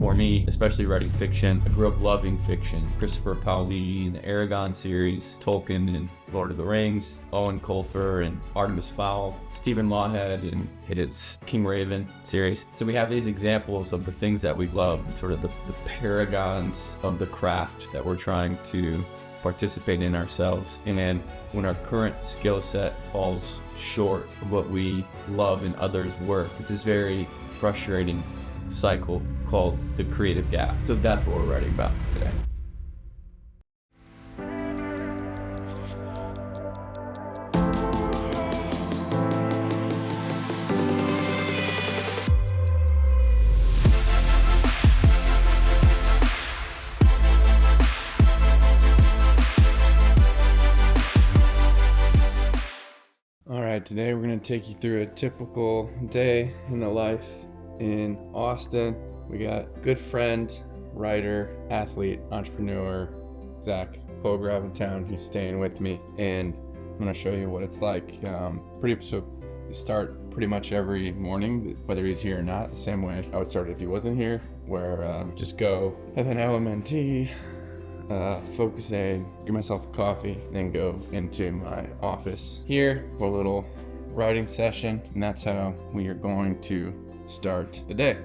for me, especially writing fiction, I grew up loving fiction. Christopher Paolini in the Aragon series, Tolkien in Lord of the Rings, Owen Colfer and Artemis Fowl, Stephen Lawhead in his King Raven series. So we have these examples of the things that we love, sort of the paragons of the craft that we're trying to participate in ourselves. And when our current skill set falls short of what we love in others' work, it's this very frustrating cycle called the creative gap. So that's what we're writing about today. Today we're going to take you through a typical day in the life in Austin. We got good friend, writer, athlete, entrepreneur, Zach Pograv in town. He's staying with me, and I'm going to show you what it's like. So we start pretty much every morning, whether he's here or not, the same way I would start if he wasn't here, where just go, have an LMNT, focusing, get myself a coffee, then go into my office here for a little writing session, and that's how we are going to start the day.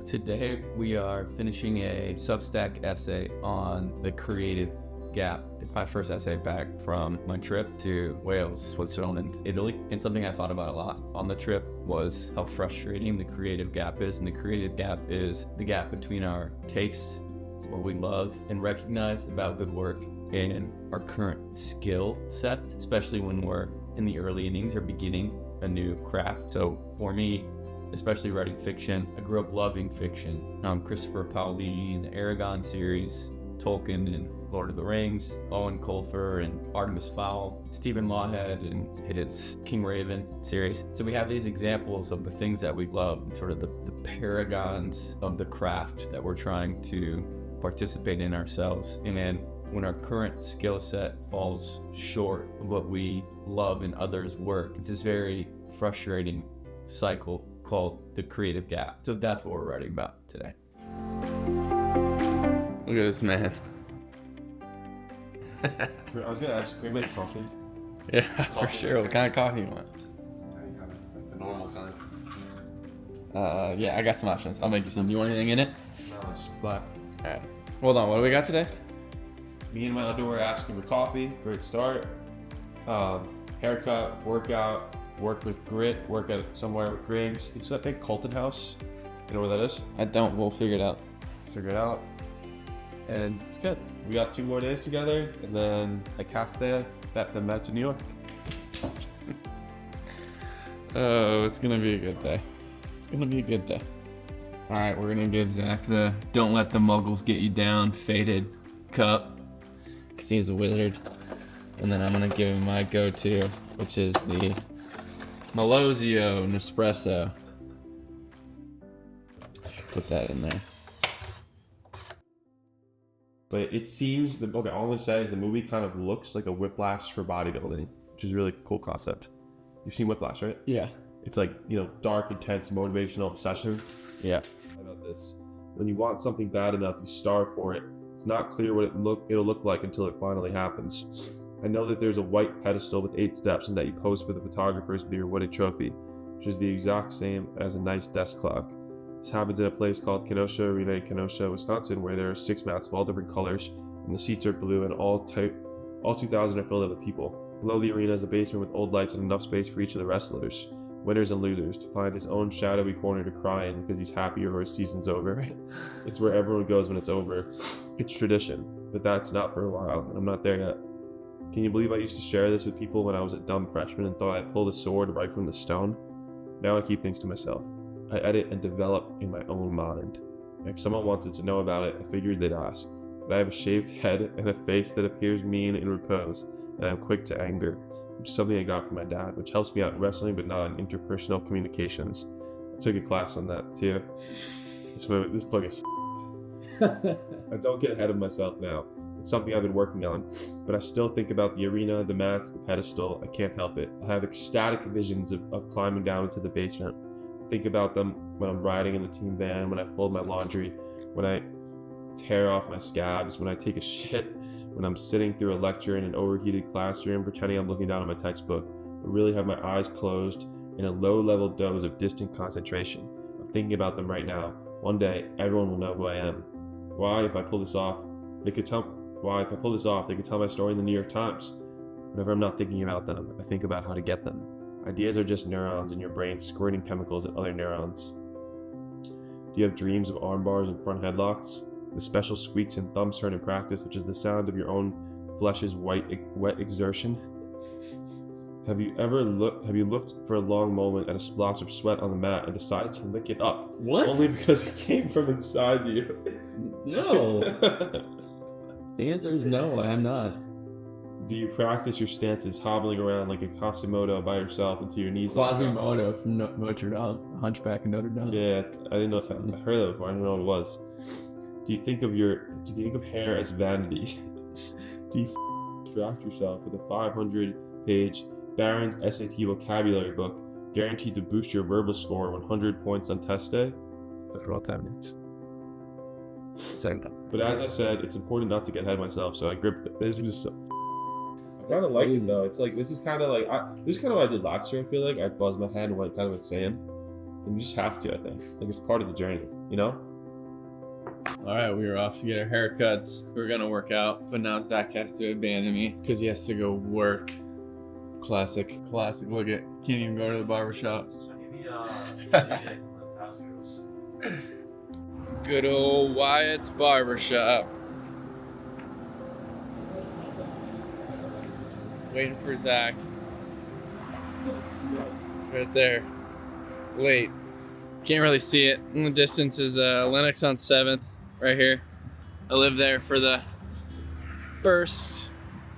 Today we are finishing a Substack essay on the creative gap. It's my first essay back from my trip to Wales, Switzerland, and Italy. And something I thought about a lot on the trip was how frustrating the creative gap is. And the creative gap is the gap between our tastes, what we love and recognize about good work, and our current skill set, especially when we're in the early innings or beginning a new craft. So for me, especially writing fiction, I grew up loving fiction. Christopher Paolini in the Aragon series, Tolkien in Lord of the Rings, Owen Colfer and Artemis Fowl, Stephen Lawhead in his King Raven series. So we have these examples of the things that we love, sort of the paragons of the craft that we're trying to participate in ourselves. And then when our current skill set falls short of what we love in others' work, it's this very frustrating cycle called the creative gap. So that's what we're writing about today. Look at this man. I was gonna ask, can we make coffee? Yeah, for sure. What kind of coffee you want? Like the normal kind. Yeah, I got some options. I'll make you some. You want anything in it? No, it's black. Alright. Hold on, what do we got today? Me and my underwear asking for coffee. Great start. Haircut, workout, work with grit, work at somewhere with Griggs. It's that big Colton House. You know where that is? I don't. We'll figure it out. Figure it out. And it's good. We got 2 more days together, and then like half the Met to New York. Oh, it's gonna be a good day. It's gonna be a good day. All right, we're gonna give Zach the "Don't Let the Muggles Get You Down" faded cup, cause he's a wizard. And then I'm gonna give him my go-to, which is the Malozio Nespresso. Put that in there. But it seems, okay, all I'm gonna say is the movie kind of looks like a Whiplash for bodybuilding, which is a really cool concept. You've seen Whiplash, right? Yeah. It's like, dark, intense, motivational obsession. Yeah. About this. When you want something bad enough, you starve for it. It's not clear what it'll look like until it finally happens. I know that there's a white pedestal with 8 steps and that you pose for the photographer's be rewarded trophy, which is the exact same as a nice desk clock. This happens in a place called Kenosha Arena in Kenosha, Wisconsin, where there are 6 mats of all different colors, and the seats are blue, and all 2,000 are filled up with people. Below the arena is a basement with old lights and enough space for each of the wrestlers, winners and losers, to find his own shadowy corner to cry in because he's happy or his season's over. It's where everyone goes when it's over. It's tradition, but that's not for a while, and I'm not there yet. Can you believe I used to share this with people when I was a dumb freshman and thought I'd pull the sword right from the stone? Now I keep things to myself. I edit and develop in my own mind. If someone wanted to know about it, I figured they'd ask. But I have a shaved head and a face that appears mean in repose, and I'm quick to anger, which is something I got from my dad, which helps me out in wrestling but not in interpersonal communications. I took a class on that too. This book is I don't get ahead of myself now. It's something I've been working on, but I still think about the arena, the mats, the pedestal. I can't help it. I have ecstatic visions of climbing down into the basement. think about them when I'm riding in the team van, when I fold my laundry, when I tear off my scabs, when I take a shit, when I'm sitting through a lecture in an overheated classroom pretending I'm looking down at my textbook, but really have my eyes closed in a low-level doze of distant concentration. I'm thinking about them right now. One day, everyone will know who I am. Why, if I pull this off, they could tell my story in the New York Times. Whenever I'm not thinking about them, I think about how to get them. Ideas are just neurons in your brain squirting chemicals at other neurons. Do you have dreams of arm bars and front headlocks? The special squeaks and thumbs turn in practice, which is the sound of your own flesh's wet exertion? Have you looked for a long moment at a splotch of sweat on the mat and decided to lick it up? What? Only because it came from inside you. No. The answer is no, I am not. Do you practice your stances hobbling around like a Quasimodo by yourself until your knees Quasimodo from Notre Dame, Hunchback of Notre Dame. Yeah, I didn't know if I heard of it before. I didn't know what it was. Do you think of hair as vanity? Do you distract yourself with a 500-page Barron's SAT vocabulary book guaranteed to boost your verbal score 100 points on test day? About 10 minutes. Second. But as I said, it's important not to get ahead of myself, so I gripped it. This was just I kind of like it though. It's like, this is kind of what I did last year. I feel like I buzzed my head and went kind of insane. And you just have to, I think. Like, it's part of the journey, you know? All right, we were off to get our haircuts. We were gonna work out, but now Zach has to abandon me because he has to go work. Classic. Look at, can't even go to the barbershop. Good old Wyatt's barbershop. Waiting for Zach. Right there. Late. Can't really see it. In the distance is Lennox on 7th, right here. I lived there for the first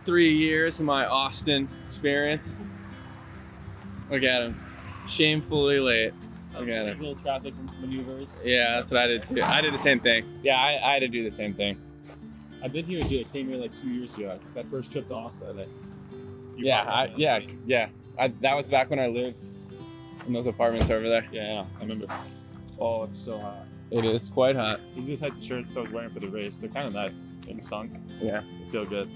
3 years of my Austin experience. Look at him. Shamefully late. Look at him. Little traffic maneuvers. Yeah, that's what I did too. I did the same thing. Yeah, I had to do the same thing. I've been here too. I came here like 2 years ago. That first trip to Austin. That was back when I lived in those apartments over there. Yeah, I remember. Oh, it's so hot. It is quite hot. These are the types of shirts I was wearing for the race. They're kind of nice in the sun. Yeah. They feel good.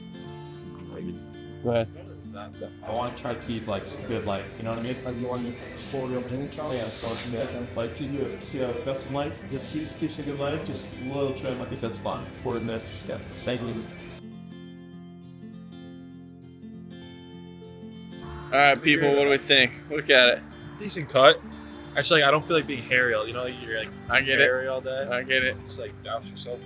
Go ahead. That's it. I want to try to keep like good life, you know what I mean? Like you want to just explore your thing, yeah, so like keep you see how it's best in life, just keeps you a good life, just a little trim, I think that's fun. For the next step. Thank you. All right, people, what do we think? Look at it. It's a decent cut. Actually, I don't feel like being hairy. You know, you're like I get hairy it. all day. I get it. Just like douse yourself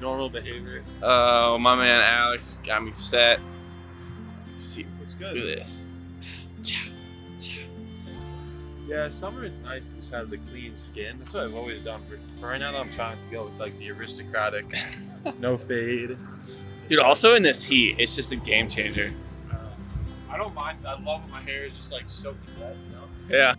normal behavior. Oh, my man Alex got me set. Let's see, Looks good. look at this. Yeah, summer is nice to just have the clean skin. That's what I've always done. For right now, I'm trying to go with like the aristocratic, no fade. Dude, also in this heat, it's just a game changer. I don't mind. I love when my hair is just like soaking wet, you know? Yeah.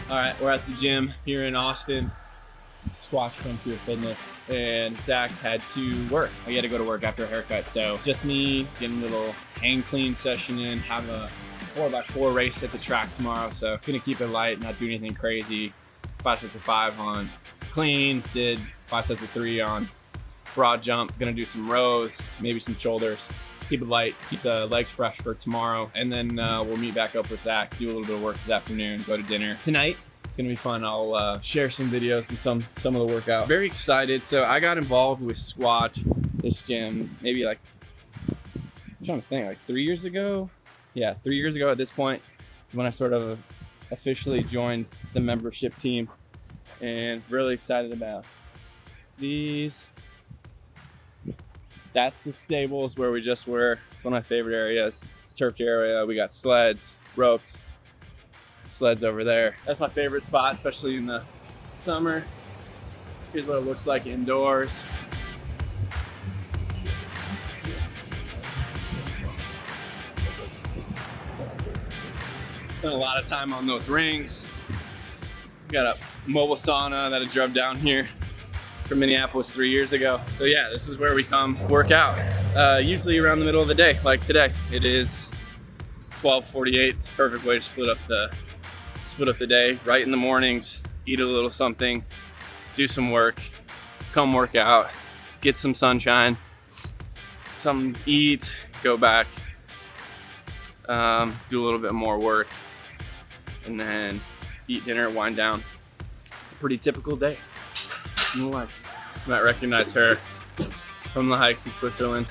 All right, we're at the gym here in Austin, Squatch Fitness, and Zach had to work. He had to go to work after a haircut, so just me getting a little hang clean session in, have a 4x4 race at the track tomorrow, so gonna keep it light, not do anything crazy. 5 sets of 5 on cleans, did 5 sets of 3 on broad jump, gonna do some rows, maybe some shoulders. Keep it light, keep the legs fresh for tomorrow, and then we'll meet back up with Zach, do a little bit of work this afternoon, go to dinner tonight. It's gonna be fun. I'll share some videos and some of the workout. Very excited. So I got involved with Squatch, this gym, maybe like, I'm trying to think, like 3 years ago. Yeah, 3 years ago at this point is when I sort of officially joined the membership team, and really excited about these. That's the stables where we just were. It's one of my favorite areas. It's turfed area. We got sleds, ropes, sleds over there. That's my favorite spot, especially in the summer. Here's what it looks like indoors. Spent a lot of time on those rings. Got a mobile sauna that I drove down here from Minneapolis 3 years ago. So yeah, this is where we come work out. Usually around the middle of the day, like today. It is 12:48. It's a perfect way to split up the day. Right in the mornings, eat a little something, do some work, come work out, get some sunshine, eat, go back, do a little bit more work, and then eat dinner, wind down. It's a pretty typical day in the life. You might recognize her from the hikes in Switzerland.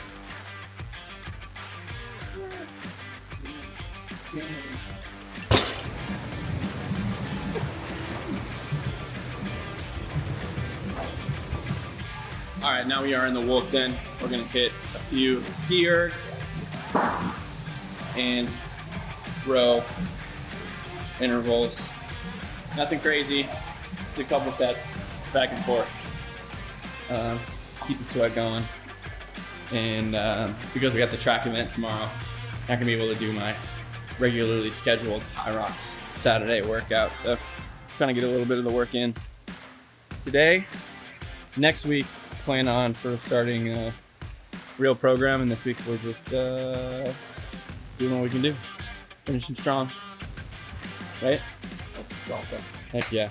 All right, now we are in the wolf den. We're gonna hit a few ski erg and row intervals. Nothing crazy, just a couple sets, back and forth. Keep the sweat going. And because we got the track event tomorrow, not gonna be able to do my regularly scheduled High Rocks Saturday workout. So trying to get a little bit of the work in today. Next week, plan on sort of starting a real program, and this week we're just doing what we can do, finishing strong, right? Heck yeah.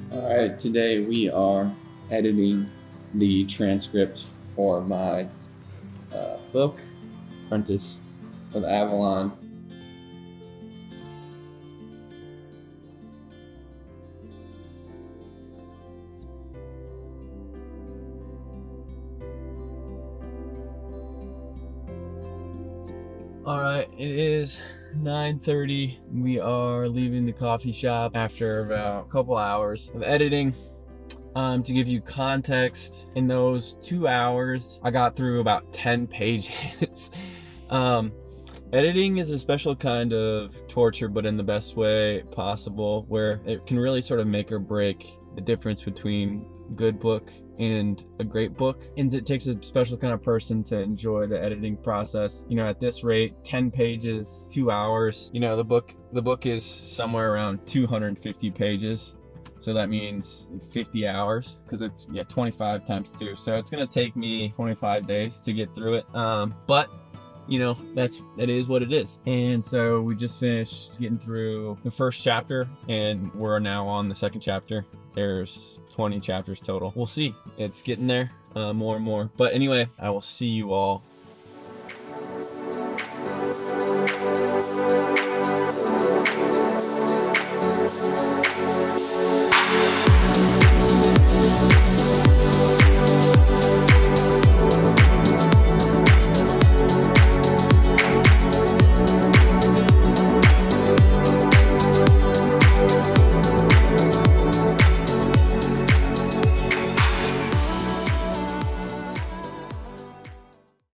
All right, today we are editing the transcript for my book, Apprentice of Avalon. All right, it is 9:30. We are leaving the coffee shop after about a couple hours of editing. To give you context, in those 2 hours, I got through about 10 pages. Editing is a special kind of torture, but in the best way possible, where it can really sort of make or break the difference between a good book and a great book. And it takes a special kind of person to enjoy the editing process. You know, at this rate, 10 pages, 2 hours. You know, the book is somewhere around 250 pages. So that means 50 hours, because it's 25 times 2. So it's gonna take me 25 days to get through it. But you know, that is what it is. And so we just finished getting through the first chapter, and we're now on the second chapter. There's 20 chapters total. We'll see. It's getting there, more and more. But anyway, I will see you all